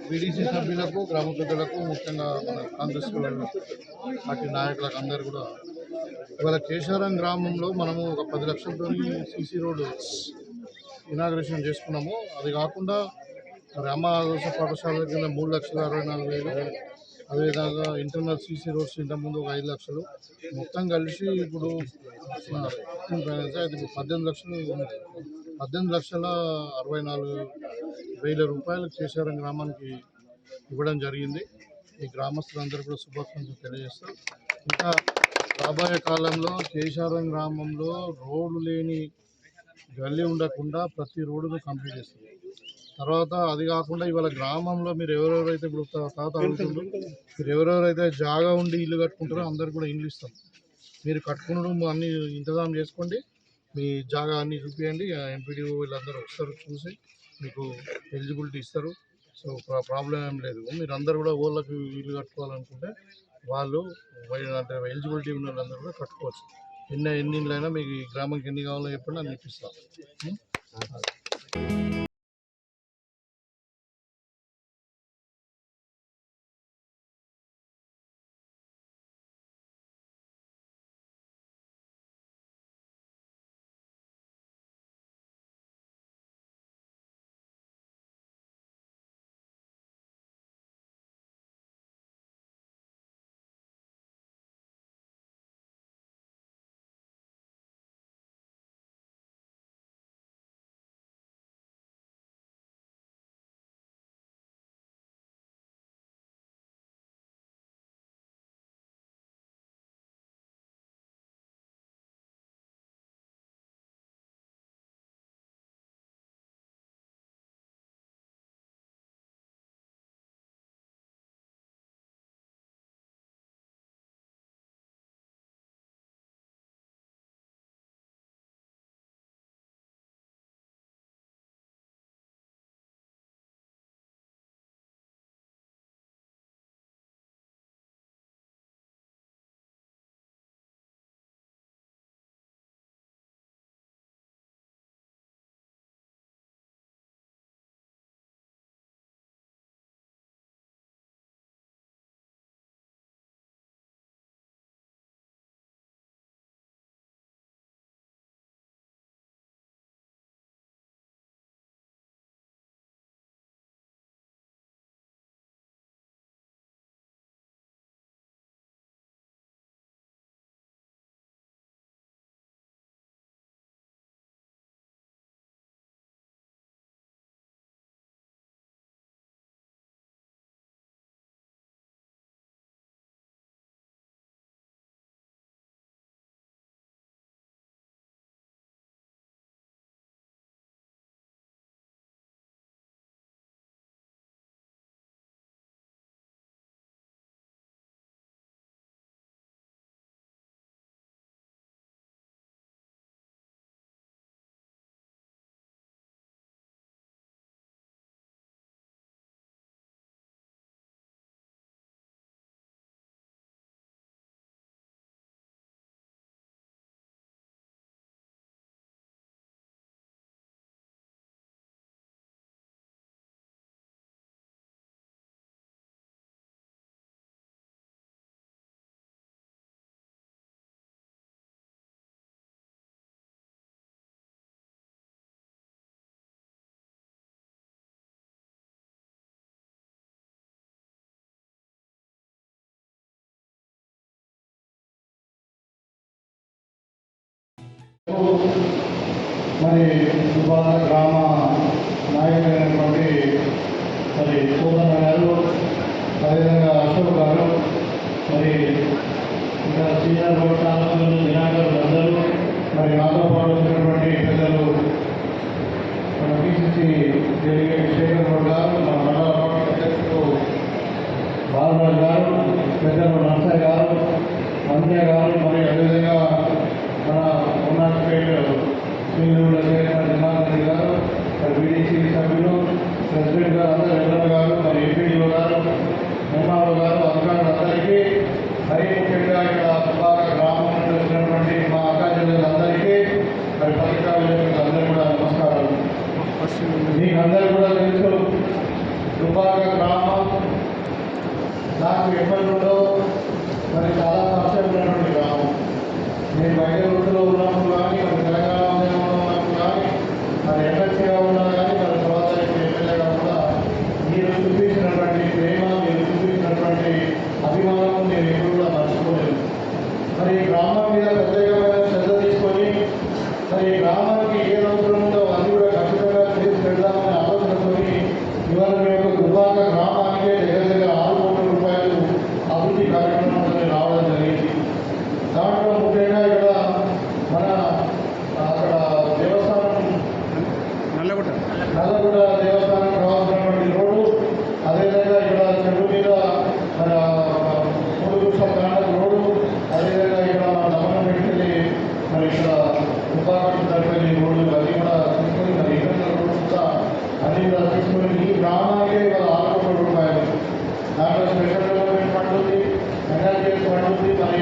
BDC సభ్యులకు, గ్రామ పెద్దలకు, ముఖ్యంగా మన కాంగ్రెస్ పార్టీ నాయకులకు అందరూ కూడా ఇవాళ కేశారం గ్రామంలో మనము ఒక 10 లక్షలతో సీసీ రోడ్డు ఇనాగ్రేషన్ చేసుకున్నాము. అది కాకుండా రామాదోష పాఠశాల కింద 3,64,000, అదేవిధంగా ఇంటర్నల్ సీసీ రోడ్స్ ఇంతకుముందు ఒక 5 లక్షలు మొత్తం కలిసి ఇప్పుడు 18,64,000 రూపాయలు కేశారం గ్రామానికి ఇవ్వడం జరిగింది. ఈ గ్రామస్తులందరూ కూడా శుభాకాంక్షలు తెలియజేస్తారు. ఇంకా రాబోయే కాలంలో కేశారం గ్రామంలో రోడ్లు లేని గల్లీ ఉండకుండా ప్రతి రోడ్డును కంప్లీట్ చేస్తుంది. తర్వాత అది కాకుండా ఇవాళ గ్రామంలో మీరు ఎవరెవరైతే ఇప్పుడు తాత అడుగుతుండ్రో, మీరు ఎవరెవరైతే జాగా ఉండి ఇల్లు కట్టుకుంటారో అందరు కూడా ఇండ్లు ఇస్తాం. మీరు కట్టుకునడం అన్నీ ఇంతజాం చేసుకోండి, మీ జాగా అన్నీ చూపించండి. ఎంపీడీఓ వీళ్ళందరూ వస్తారు, చూసి మీకు ఎలిజిబిలిటీ ఇస్తారు. సో ప్రాబ్లం ఏం లేదు. మీరు అందరు కూడా ఊళ్ళకి ఇల్లు కట్టుకోవాలనుకుంటే వాళ్ళు అంటే ఎలిజిబిలిటీ ఉన్న వాళ్ళందరూ కూడా కట్టుకోవచ్చు. ఎన్ని ఇళ్ళైనా మీకు ఈ గ్రామానికి ఎన్ని కావాలో చెప్పండి, అన్ని ఇప్పిస్తాం. మరి సుభాష గ్రామ నాయకులైనటువంటి మరి సోదన్న గారు, అదేవిధంగా అశోక్ గారు, మరి ఇంకా సీనియర్ చాలామంది దినాకరులు అందరూ, మరి నాతో పాటు వచ్చినటువంటి పెద్దలు మన పిసిసి డెలిగేట్ శేఖర్ గౌడ్ గారు, మన మండల పార్టీ అధ్యక్షుడు బాలరాజు గారు, పెద్దలు నర్సయ్య గారు, మంత్రి గారు, మరి అదేవిధంగా మన ఉన్నపేట శ్రీనివాస జనార్దన్ గారు, మరి బీడీసీ సభ్యులు, ప్రెసిడెంట్ గారు, అందరూ వెంకన్న గారు, మరి ఎంపీడీఓ గారు, ఎంఆర్ఓ గారు, అధికారులు అందరికీ, మరి ముఖ్యంగా ఇక్కడ సుభాష గ్రామం నుండి వచ్చినటువంటి మా అక్క చెల్లెలందరికీ, మరి పత్రికా విలేకరులకు అందరూ కూడా నమస్కారాలు. మీకు అందరూ కూడా తెలుసు, దుబ్బాక గ్రామం నాకు ఎప్పటి నుండో మరి చాలా పరిచయం ఉన్నటువంటి గ్రామం. నేను బయట వృత్తిలో ఉన్నప్పుడు కానీ మరి తెలంగాణ ఉద్యమంలో ఉన్నప్పుడు కానీ మరి ఎమ్మెల్సీగా ఉన్నా కానీ మరి తర్వాత ఎమ్మెల్యేగా కూడా మీరు చూపించినటువంటి ప్రేమ, మీరు చూపించినటువంటి అభిమానం నేను ఎప్పుడు కూడా మర్చిపోలేదు. మరి ఈ గ్రామం మీద ప్రత్యేకమైన శ్రద్ధ తీసుకొని మరి ఈ గ్రామానికి ఏ అవసరం ఉందో అది కూడా ఖచ్చితంగా చేసి పెడదామనే ఆలోచనతో ఇవాళ మేము దుబ్బాక గ్రామానికే దగ్గర 6 కోట్ల రూపాయలు అభివృద్ధి కార్యక్రమంలో రావడం జరిగింది. దాంట్లో ముఖ్యంగా ఇక్కడ మన అక్కడ దేవస్థానం నల్లగుట్ట దేవస్థానం కావాల్సినటువంటి రోడ్డు, అదేవిధంగా ఇక్కడ చెరువు మీద మన 3 గుంటల కాండ రోడ్డు, అదేవిధంగా ఇక్కడ మన దమనం పెట్టి మరి ఇక్కడ దుబ్బాక తరగతి రోడ్డు అది కూడా తీసుకొని మరి ఇతర రోడ్డు కూడా అన్ని కూడా తీసుకొని ఈ గ్రామానికే 6 కోట్ల రూపాయలు. దాంట్లో స్పెషల్ డెవలప్మెంట్ ఫండ్ ఉంది, ఎన్ఆర్జీఎస్ ఫండ్ ఉంది, మరి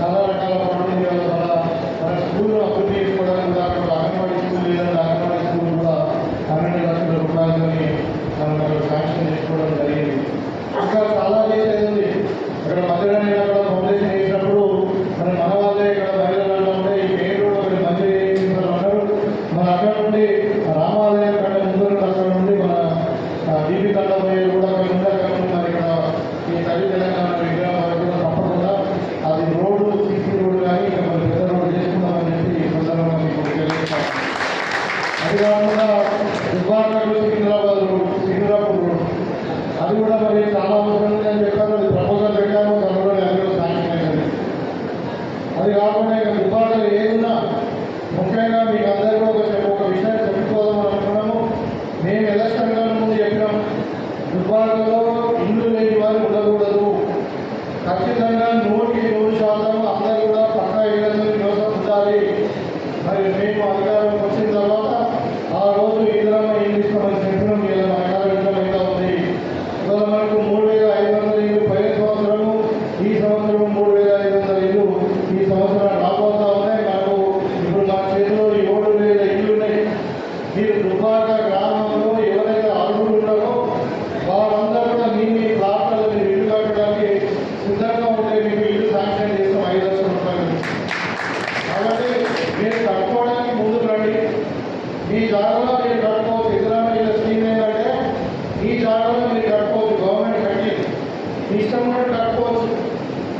చాలా రకాల ఫండ్ ఉంది. మన స్కూల్ అభివృద్ధి చేసుకోవడానికి కూడా అక్కడ అంగన్వాడీ స్కూల్ లేదంటే అంగన్వాడీ స్కూల్ కూడా 12 లక్షల రూపాయలతో మనం అక్కడ శాంక్షన్ చేసుకోవడం జరిగింది. ఇంకా చాలా చేసేది ఉంది. ఇక్కడ మధ్యలో అక్కడ ఫౌండేషన్ వేసినప్పుడు మన వాళ్ళే ఇక్కడ మహిళలు ఉంటే ఈ మెయిన్ రోడ్ ఒకటి మంచి అన్నారు. మన అక్కడ నుండి రామాలయం కంటే ముందు అక్కడ నుండి మన డీపీ తండపోయే కూడా అక్కడ నుండి మరి ఇక్కడ ఈ తల్లి తెలంగాణ విగ్రహం వరకు కూడా తప్పకుండా అది రోడ్డు సీసీ రోడ్డు కానీ ఇంకా మరి పెద్ద రోడ్డు చేసుకుందామని చెప్పి ఈ సందర్భంగా మీకు తెలియజేస్తాను. అది కాకుండా దుబ్బాక సికింద్రాబాద్ రోడ్డు, సికింద్రాపూర్ రోడ్డు అది కూడా మరి చాలా అవసరం అని చెప్పారు. అది ప్రపోజల్ పెట్టాము, త్వరలో అందులో శాంక్షన్ అయింది. అది కాకుండా ఇక దుబ్బాకలు ఏదున్నా ముఖ్యంగా మీకు అందరికీ ఒక విషయం చెప్పుకోదామని అనుకున్నాము. మేము ఎలక్షన్ ముందు చెప్పినాం, దుబ్బాకలో ఇల్లు లేని వారు ఉండకూడదు. ఖచ్చితంగా 100% అందరూ కూడా పక్కా ఇళ్లలో నివాసం ఉండాలి. మరి మేము అధికారం వచ్చిన తర్వాత ఆ రోజు ఇద్దరమ్మ ఇల్లు ఇస్తామని చెప్పినాం. ఇలా మన కార్యక్రమం అయితే ఉంది. ఇవాళ మనకు 3,500 ఇల్లు పై సంవత్సరము, ఈ సంవత్సరం 3,500 ఇల్లు ఈ సంవత్సరం రాబోతా ఉన్నాయి. మనకు ఇప్పుడు మన చేతిలో 7,000 ఇల్లు ఉన్నాయి. మీరు దుబ్బాక గ్రామంలో ఎవరైతే అర్హులు ఉన్నారో వారందరూ కూడా మీ ప్లాట్లలో మీరు ఇల్లు కట్టడానికి సిద్ధంగా ఉంటే మీకు ఇల్లు శాంక్షన్ చేస్తాం 5 లక్షల రూపాయలు. కాబట్టి మీరు కట్టుకోవడానికి ముందుకు రండి. మీ జాగాలో మీరు కట్టుకోవచ్చు. సిద్ధరామయ్య స్కీమ్ ఏంటంటే ఈ జాగాలో మీరు కట్టుకోవచ్చు, గవర్నమెంట్ కట్టి మీ ఇష్టం కూడా కట్టుకోవచ్చు.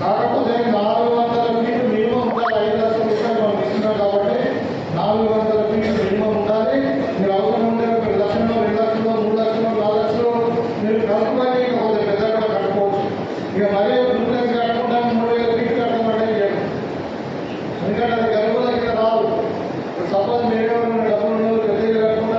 కాకపోతే 400 ఫీట్లు మినిమం ఉండాలి. 5 లక్షల రూపాయలు మనం ఇస్తున్నాం కాబట్టి 400 ఫీట్లు మినిమం ఉండాలి. మీరు అవసరం ఉంటే 1 లక్షలు, 2 లక్షలు, 3 లక్షలు, 4 లక్షలు మీరు కట్టుకొని ఇకపోతే పెద్దగా కట్టుకోవచ్చు. ఇక మరీ ముందుకు కట్టుకుంటాను 3,000 ఫీట్లు కట్టమంటే ఎందుకంటే అది గర్భం దగ్గర రాదు. సపోజ్ మీరు డబ్బులు ఉన్నది పెద్దగా కట్టుకుంటే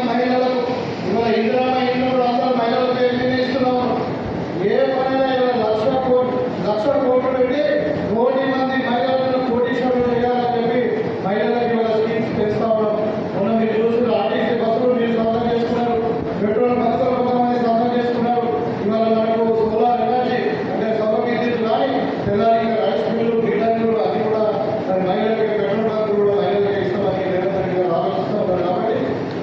మహిళలకు ఇవాళ ఇందిరామ ఇల్లు కూడా అందరూ మహిళలకు నిర్ణయిస్తున్నాము. ఏ పనైనా ఇవాళ లక్షల కోట్లు పెట్టి 1 కోటి మంది మహిళలను కోటీశ్వరులు చేయాలని చెప్పి మహిళలకు ఇవాళ స్కీమ్స్ తెస్తా ఉన్నాం. మొన్న మీరు చూసిన ఆర్టీసీ బస్సులు మీరు సాధన చేసుకున్నారు, పెట్రోల్ బస్సులు కొంతమంది సాధన చేసుకున్నారు. ఇవాళ మనకు సోలార్ ఎనర్జీ అంటే సౌర విద్యుత్ కానీ తెల్లారి రైస్ మిల్లు గిడ్డంగులు అది కూడా మహిళలకి పెట్రోల్ బంకులు కూడా మహిళలకి ఇస్తామని నిరంతరంగా ఆలోచిస్తూ ఉన్నారు. కాబట్టి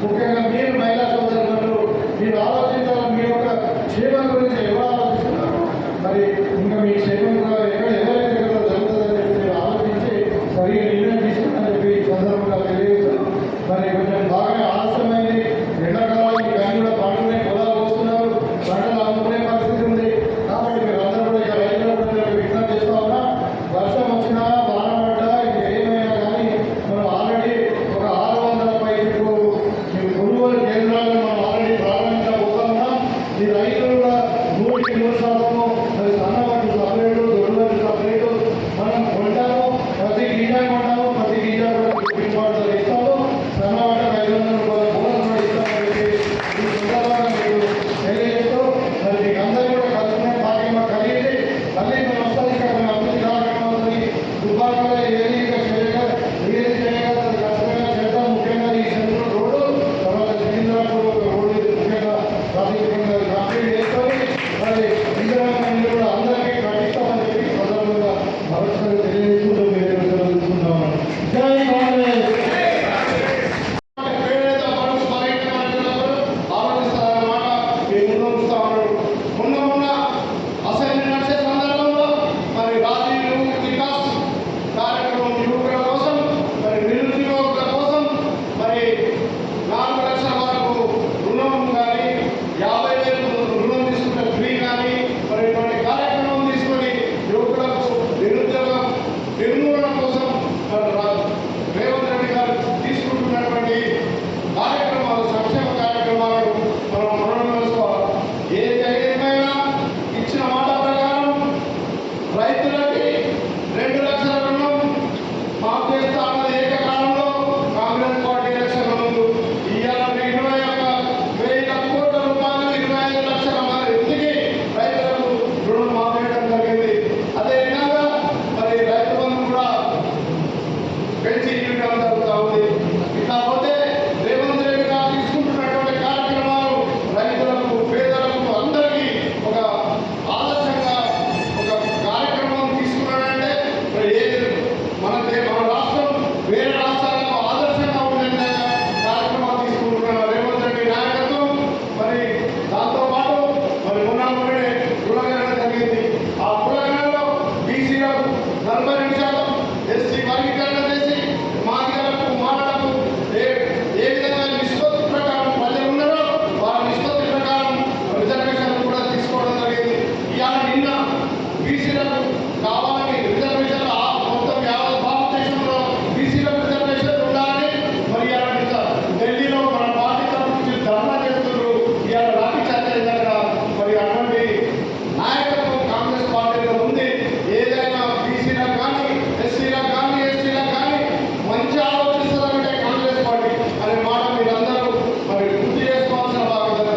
ముఖ్యంగా మీరు మహిళా సోదరులు మీరు ఆలోచించాలని మీ యొక్క క్షేమం గురించి ఎవరు ఆలోచిస్తున్నారు, మరి ఇంకా మీ క్షేమం కూడా ఎవరైతే జరుగుతుందని చెప్పి మీరు ఆలోచించి సరిగ్గా నిర్ణయం తీసుకుంటారని చెప్పి ఈ సందర్భంగా తెలియజేస్తారు. మరి కొంచెం బాగా ఆలస్యమైంది. ఎండాకాలానికి కానీ కూడా పంటలే పొలాలు వస్తున్నారు, పంటలు అమ్ముకునే పరిస్థితి ఉంది. కాబట్టి మీరు అందరూ కూడా ఇక రైతులు కూడా విజ్ఞప్తి చేస్తా ఉన్నా, వర్షం వచ్చినా వాన పడ్డా ఇది ఏమైనా కానీ మనం ఆల్రెడీ ఒక 600 పైపు కొనుగోలు కేంద్రాలను మనం ఆల్రెడీ ప్రారంభించబోతా ఉన్నాం. ఈ రైతులు కూడా 100% మరి సన్నవాటి సపరేటు దొడ్డువాటి సపరేటు మనం కొంటాము. ప్రతి గింజ కొంటాము, ప్రతి గింజ కూడా గిట్టుబాటు ఇస్తాము. సన్నవాట 500 రూపాయల బోనస్ కూడా ఇస్తామని చెప్పి ఈ సందర్భంగా మీకు తెలియజేస్తూ మరి మీకు అందరూ కూడా కలుసుకునే భాగ్యం కలిగింది. మళ్ళీ మనం వస్తాం ఇక్కడ మేము అభివృద్ధి కార్యక్రమాలని దుబ్బాకలో ఏది చేయగలరు ఖచ్చితంగా చేద్దాం. ముఖ్యంగా ఈ సెంట్రల్ రోడ్డు తర్వాత సికింద్రాపూర్ ఒక రోడ్డు ముఖ్యంగా ప్రాథమికంగా కంప్లీట్ చేసుకొని మరి ఇందిరాగాంధీ కూడా అందరికీ కట్టిస్తామని చెప్పి సందర్భంగా మరొకసారి తెలియజేసుకుంటూ మీరు తెలుసుకుంటామని. జై కాంగ్రెస్. పేదల మనసు బలహీనమైనప్పుడు ఆలోచిస్తారన్నమాట మీరు ముందుంచుతా ఉన్నారు. మొన్న అసెంబ్లీ నడిచే సందర్భంలో మరి రాజీవ్ వికాస్ కార్యక్రమం యువకుల కోసం మరి నిరుద్యోగుల కోసం మరి 4 లక్షల వరకు రుణం కానీ 50,000 రుణం తీసుకుంటే ఫ్రీ కానీ మరి ఇటువంటి కార్యక్రమం తీసుకొని యువకులకు నిరుద్యోగ నిర్మూలన కోసం మరి రేవంత్ రెడ్డి గారు తీసుకుంటున్నటువంటి కార్యక్రమాలు సంక్షేమ కార్యక్రమాలు మనం చేసుకోవాలి. ఏదైనా ఇచ్చిన మాట ప్రకారం రైతులకి 2 లక్షల రుణం మాకు చేస్తా అన్నది ఏకకాలంలో కాంగ్రెస్ పార్టీ ఎలక్షన్ ముందు ఇవాళ 21,000 కోట్ల రూపాయలు 25 లక్షల మందికి రైతులకు రుణం మాఫీ చేయడం జరిగింది. అదేవిధంగా మరి రైతు బంధు కూడా పెంచి ఇవ్వడం జరుగుతూ ఉంది. ఇట్లా పోతే రేవంత్ రెడ్డి గారు తీసుకుంటున్నటువంటి కార్యక్రమాలు రైతులకు పేదలకు అందరికీ ఒక ఆదర్శంగా ఒక కార్యక్రమం తీసుకున్నాడంటే మరి మన రాష్ట్రం వేరే రాష్ట్రాలకు ఆదర్శంగా ఉండే కార్యక్రమాలు తీసుకుంటున్న రేవంత్ రెడ్డి నాయకత్వం మరి దాంతోపాటు మరి మొన్ననే కులగణన జరిగింది. ఆ కులగణనలో బీసీలకు 42%, ఎస్సీ వర్గీకరణ చేసి మాదిగలకు మాటలకు ఏ విధంగా నిష్పత్తి ప్రకారం ప్రజలు ఉన్నారో వారి నిష్పత్తి ప్రకారం రిజర్వేషన్లు కూడా తీసుకోవడం జరిగింది. ఇవాళ నిన్న బీసీలకు కావాలని రిజర్వేషన్లు మొత్తం యావత్ భారతదేశంలో బీసీలకు రిజర్వేషన్లు ఉండాలని మరి ఇవాళ ఢిల్లీలో మన పార్టీ తరఫు నుంచి ధర్నా చేస్తున్నారు. ఇవాళ లాఠీ చార్జ్ దగ్గర మరి అటువంటి నాయకత్వం కాంగ్రెస్ పార్టీలో ఉంది. ఏదైనా బీసీలకు కానీ ఎస్సీలకు కానీ ఎస్టీలకు కానీ మంచి ఆలోచిస్తారంటే కాంగ్రెస్ పార్టీ అనే మాట మీరందరూ మరి గుర్తు చేసుకోవాల్సిన బాధ్యత.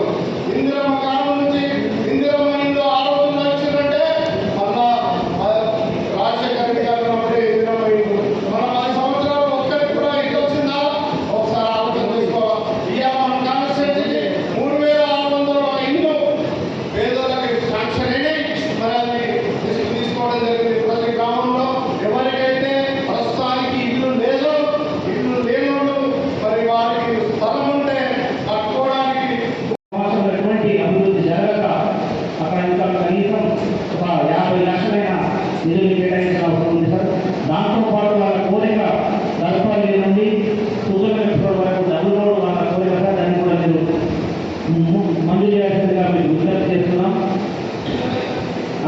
ఇందిరమ్మ కాలం నుంచి ఇందిరమ్మ ఇంట్లో ఆలోచన వచ్చిందంటే మళ్ళా రాజశేఖర రెడ్డి గారు ఉన్నప్పుడే ఇందిరమ్మ ఇల్లు మన 10 సంవత్సరాలు ఒక్కరికి కూడా ఇల్లు వచ్చిందా ఒకసారి ఆలోచన చేసుకోవాలి. ఇవాళ మన కాన్స్టిట్యూన్సీకి 3,600 ఇల్లు పేదోళ్ళకి శాంక్షన్ అయినాయి. మరి అది తీసుకోవడం జరిగింది. ప్రతి గ్రామంలో ఎవరికైతే ప్రస్తుతానికి ఇల్లు లేదో ఇల్లు లేనోళ్ళు మరి వారికి స్థలం ఉంటే కట్టుకోవడానికి ఎటువంటి అభివృద్ధి జరగక అక్కడ ఇంకా కనీసం ఒక 50 లక్షలైన నిధులు కేటాయించిన అవసరం ఉంది సార్. దాంతోపాటు వాళ్ళ కోరిక గడపల్లి నుండి సుగర్ వరకు డబుల్ రోడ్ వాళ్ళ కోరిక సార్. దాన్ని కూడా మీరు మంజూరు చేయాల్సిందిగా మీకు విజ్ఞప్తి చేస్తున్నాం.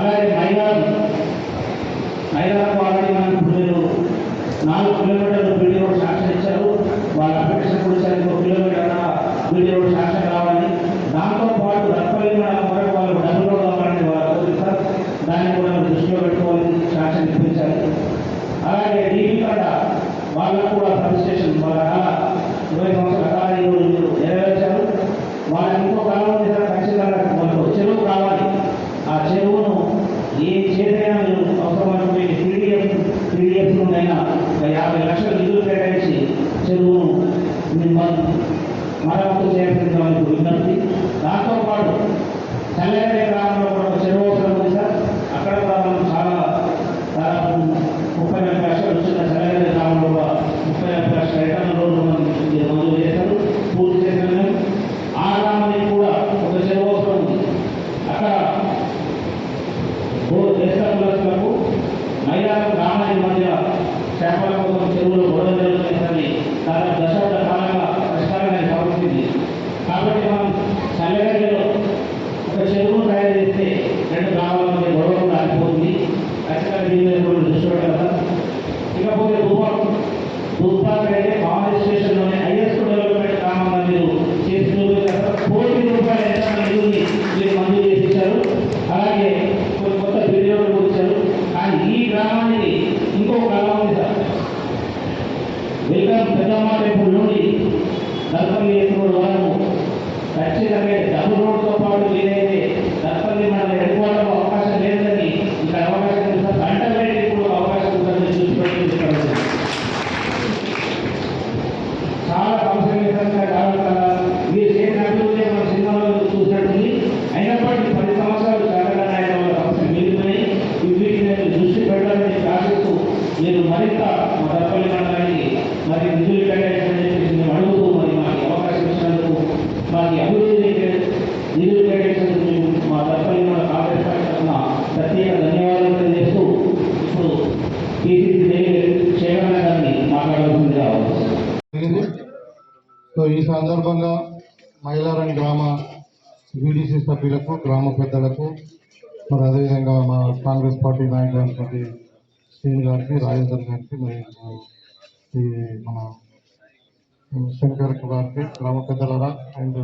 అలాగే మైదాలకు ఆల్రెడీ మనకు మీరు 4 కిలోమీటర్లు బీడీ రోడ్ శాంక్షన్ ఇచ్చారు. వాళ్ళ అప్లికేషన్ కూడా ఇచ్చారు. 1 కిలోమీటర్ బీడీ రోడ్ శాంక్షన్ కావాలి. దాంతోపాటు రత్పల్లి వరకు వాళ్ళు డబుల్ రోడ్ కావాలని వాళ్ళ కోరిక సార్. దాన్ని కూడా మీరు దృష్టిలో పెట్టుకోవాలి, శాంక్షన్ ఇప్పించాలి. అలాగే డీపీ కాడ వాళ్ళకు కూడా సబ్ స్టేషన్ వాళ్ళ 20 సంవత్సరాల కాలం 20 లక్షల దుబ్బాక అయితే కాలేజ్ స్టేషన్లోనే హైయెస్ట్ డెవలప్మెంట్ గ్రామంగా మీరు చేస్తూ ₹1,00,00,000 ఎంత నిధుల్ని మీరు మంజూరు చేశారు. అలాగే కొన్ని కొత్త బిల్డింగ్లు కూడా ఇచ్చారు. కానీ ఈ గ్రామానికి ఇంకో గ్రామం ఉంది సార్. వెల్కమ్ పెద్దమ్మ టెంపుల్ నుండి దర్పల్లి రోడ్ వరకు ఖచ్చితంగా డబుల్ రోడ్తో పాటు వీలైతే దర్పల్లి మన హెడ్ క్వార్టర్లో అవకాశం లేదని ఇక్కడ అవకాశం ఉంది సార్. గంటల రేటు ఇప్పుడు అవకాశం ఉందని చూసిపెట్టి చాలా సంవత్సరాలు కావాలి. మీరు చేసిన అభివృద్ధి మన సినిమాలో చూసినట్టుంది. అయినప్పటికీ 10 సంవత్సరాలు జరగడానికి సమస్యలు మిగిలిపోయి వీటిని దృష్టి పెట్టాలని ఆశిస్తూ మీరు మరింత మా దర్పల్లి మండలానికి మరి నిధులు కేటాయించని చెప్పేసి మేము అడుగుతూ మరి మాకు అవకాశం ఇచ్చినందుకు మాకు అభివృద్ధి నిధులు కేటాయించినందుకు మేము మా దర్పల్లి మండల కాంగ్రెస్ పార్టీ తరఫున ప్రత్యేక ధన్యవాదాలు తెలియజేస్తూ ఇప్పుడు PCC చైర్మన్ గారిని మాట్లాడాల్సిందిగా జరిగింది. సో ఈ సందర్భంగా మైలారం గ్రామ BDC సభ్యులకు, గ్రామ పెద్దలకు, మరి అదేవిధంగా మా కాంగ్రెస్ పార్టీ నాయకులైనటువంటి శ్రీని గారికి, రాజేందర్ గారికి, మరి ఈ మన శంకర్ గారికి, గ్రామ పెద్దలరా అండ్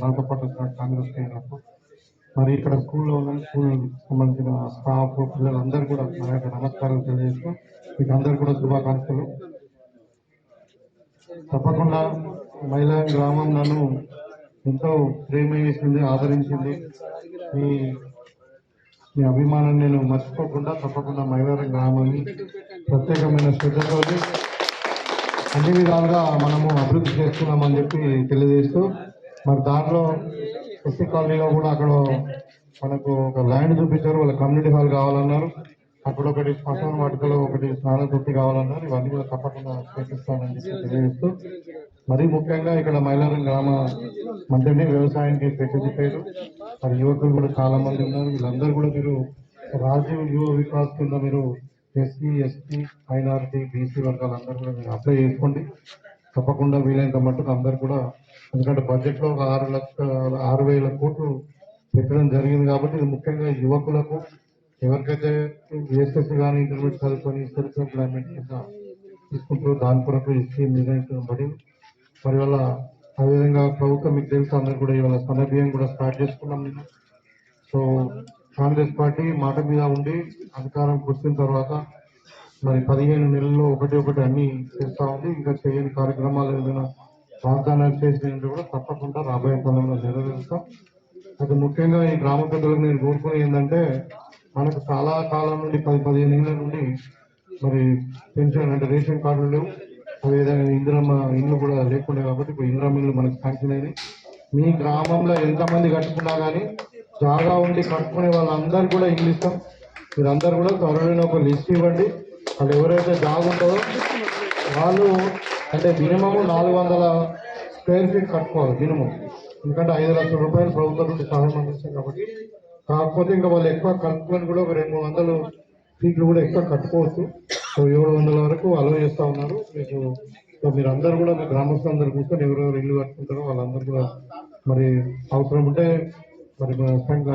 నాతో పాటు కాంగ్రెస్ శ్రేణులకు, మరి ఇక్కడ స్కూల్లో ఉన్న స్కూల్ సంబంధించిన స్టాఫ్ పిల్లలందరూ కూడా నా యొక్క నమస్కారాలు తెలియజేస్తూ మీకు అందరూ కూడా శుభాకాంక్షలు. తప్పకుండా మైలారం గ్రామం నన్ను ఎంతో ప్రేమ చేసింది, ఆదరించింది. మీ అభిమానం నేను మర్చిపోకుండా తప్పకుండా మైలారం గ్రామాన్ని ప్రత్యేకమైన శ్రద్ధతో అన్ని విధాలుగా మనము అభివృద్ధి చేస్తున్నామని చెప్పి తెలియజేస్తూ, మరి దాంట్లో ఎస్సీ కాలనీలో కూడా అక్కడ మనకు ఒక ల్యాండ్ చూపించారు. వాళ్ళ కమ్యూనిటీ హాల్ కావాలన్నారు. అక్కడ ఒకటి శ్మశాన వాటికలో ఒకటి స్నాన తొట్టి కావాలన్నారు. ఇవన్నీ కూడా తప్పకుండా చేపిస్తానని చెప్పి తెలియజేస్తూ, మరీ ముఖ్యంగా ఇక్కడ మైలారం గ్రామ మంత్రిని వ్యవసాయానికి పెట్టిపోయారు. మరి యువకులు కూడా చాలా మంది ఉన్నారు. వీళ్ళందరూ కూడా మీరు రాజీవ్ యువ వికాస్ కింద మీరు SC, ST, మైనారిటీ, BC వర్గాలందరూ కూడా మీరు అప్లై చేసుకోండి. తప్పకుండా వీలైనంత మట్టుకు అందరు కూడా, ఎందుకంటే బడ్జెట్లో ఒక 6,000 కోట్లు పెట్టడం జరిగింది కాబట్టి ఇది ముఖ్యంగా యువకులకు, ఎవరికైతే SSC కానీ ఇంటర్మీడియట్ చదువుకొని సెల్ఫ్ ఎంప్లాయ్మెంట్ కింద తీసుకుంటారో దాని కొరకు ఈ స్కీమ్ నిర్ణయించబడింది. మరి వల్ల అదేవిధంగా ప్రభుత్వం మీకు తెలుసు అందరూ కూడా ఇవాళ సన్నబియ్యం కూడా స్టార్ట్ చేసుకున్నాం నేను. సో కాంగ్రెస్ పార్టీ మాట మీద ఉండి అధికారం వచ్చిన తర్వాత మరి 15 నెలల్లో ఒకటి అన్ని చేస్తూ ఉంది. ఇంకా చేయని కార్యక్రమాలు ఏదైనా వాగ్దానాలు చేసినట్టు కూడా తప్పకుండా రాబోయే కాలంలో నెరవేరుస్తాం. అది ముఖ్యంగా ఈ గ్రామ పెద్దలకు నేను కోరుకునేది ఏంటంటే, మనకు చాలా కాలం నుండి 10-15 ఏళ్ళ నుండి మరి పెన్షన్ అంటే రేషన్ కార్డులు లేవు. అదేవిధంగా ఇందిరమ్మ ఇల్లు కూడా లేకుండా కాబట్టి ఇప్పుడు ఇందిరమ్మ ఇల్లు మనకు శాంక్షన్ అయింది. మీ గ్రామంలో ఎంతమంది కట్టుకున్నా కానీ జాగా ఉండి కట్టుకునే వాళ్ళందరూ కూడా ఇల్లు ఇస్తాం. మీరందరూ కూడా త్వరలో ఒక లిస్ట్ ఇవ్వండి. వాళ్ళు ఎవరైతే జాగా ఉంటుందో వాళ్ళు అంటే మినిమం 400 స్క్వేర్ ఫీట్ కట్టుకోవాలి మినిమం. ఎందుకంటే 5 లక్షల రూపాయలు ప్రభుత్వం నుండి సహాయం అందిస్తాం కాబట్టి. కాకపోతే ఇంకా వాళ్ళు ఎక్కువ కట్టుకొని కూడా ఒక 200-300 ఫీట్లు కూడా ఎక్కువ కట్టుకోవచ్చు. సో 700 వరకు అలవ్ చేస్తూ ఉన్నారు మీకు. సో మీరందరూ కూడా మీ గ్రామస్తులందరూ కూర్చొని ఎవరెవరు ఇల్లు కట్టుకుంటారో వాళ్ళందరూ కూడా మరి అవసరం ఉంటే మరి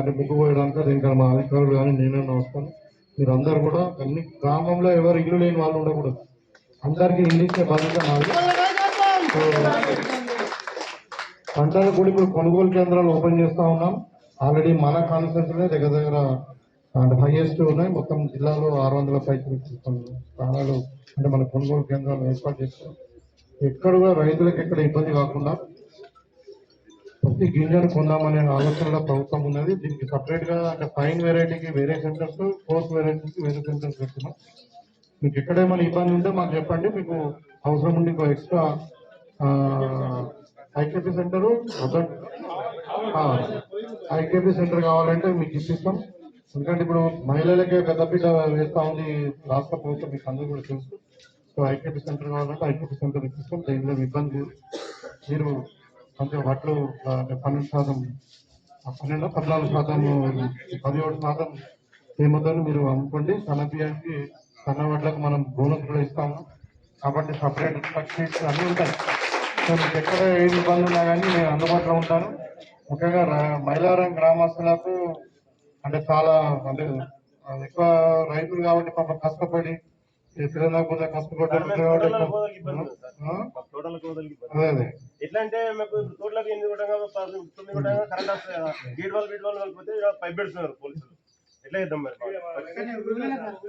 అంటే ముగ్గు పోయడానికి ఇంకా మా అధికారులు కానీ నేనన్నా వస్తాను. మీరందరూ కూడా అన్ని గ్రామంలో ఎవరు ఇల్లు లేని వాళ్ళు ఉండకూడదు. అందరికీ ఇల్లు ఇచ్చే బాధ్యత మాది. పంటలు కూడా ఇప్పుడు కొనుగోలు కేంద్రాలు ఓపెన్ చేస్తూ ఉన్నాం. ఆల్రెడీ మన కాన్స్టిట్యూన్సీలో దగ్గర అంటే హైయెస్ట్ ఉన్నాయి. మొత్తం జిల్లాలో 600 పైకి స్థానాలు అంటే మన కొనుగోలు కేంద్రాలు ఏర్పాటు చేస్తాం. ఎక్కడ కూడా రైతులకు ఎక్కడ ఇబ్బంది కాకుండా ప్రతి గింజను కొందామనే ఆలోచనలో ప్రభుత్వం ఉన్నది. దీనికి సపరేట్గా అంటే ఫైన్ వెరైటీకి వేరే సెంటర్స్, కోర్స్ వెరైటీకి వేరే సెంటర్స్ పెడుతున్నాం. మీకు ఎక్కడేమైనా ఇబ్బంది ఉంటే మాకు చెప్పండి. మీకు అవసరం ఉండి ఇంకో extra IKP centre IKP centre కావాలంటే మీకు ఇప్పిస్తాం. ఎందుకంటే ఇప్పుడు మహిళలకే పెద్దపీట వేస్తూ ఉంది రాష్ట్ర ప్రభుత్వం, మీకు అందరూ కూడా తెలుసు. సో ఐకేపీ సెంటర్ కావాలంటే ఐకేపీ సెంటర్ ఇప్పిస్తాం. దీంట్లో ఇబ్బంది మీరు అంటే వాటిలో 12%, 14%, 17% ఏమవుతుందని మీరు అమ్ముకోండి. సన్నబియ్యానికి సన్న వడ్లకు మనం బోనస్ కూడా ఇస్తాము కాబట్టి సపరేట్ సబ్సిడీస్ అన్నీ ఉంటాయి. సో మీకు ఎక్కడ ఏ ఇబ్బంది ఉన్నా కానీ నేను అందుబాటులో ఉంటాను. ముఖ్యంగా మైలారం గ్రామస్తులకు అంటే చాలా అంటే ఎక్కువ రైతులు కాబట్టి పాపం కష్టపడి ఎప్పుడైనా కొంచెం కష్టపడ్డారు అదే అదే ఎట్లా అంటే మాకు తోటలకు 8 కూడా 9 కూడా కరెంట్ వస్తుంది కదా, గేట్ వాళ్ళు కలిపితే పైప్ పెడుతున్నారు పోలీసులు. ఎట్లా చేద్దాం మరి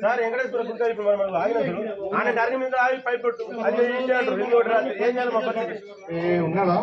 సార్? వెంకటేశ్వర గుడికారు ఇప్పుడు మనం ఆగినప్పుడు ఆయన టర్ని మీద ఆగి పైప్ పెట్టు అది ఏం చేయాలి? ఏం చేయాలి మా పరిస్థితి? ఉన్నదా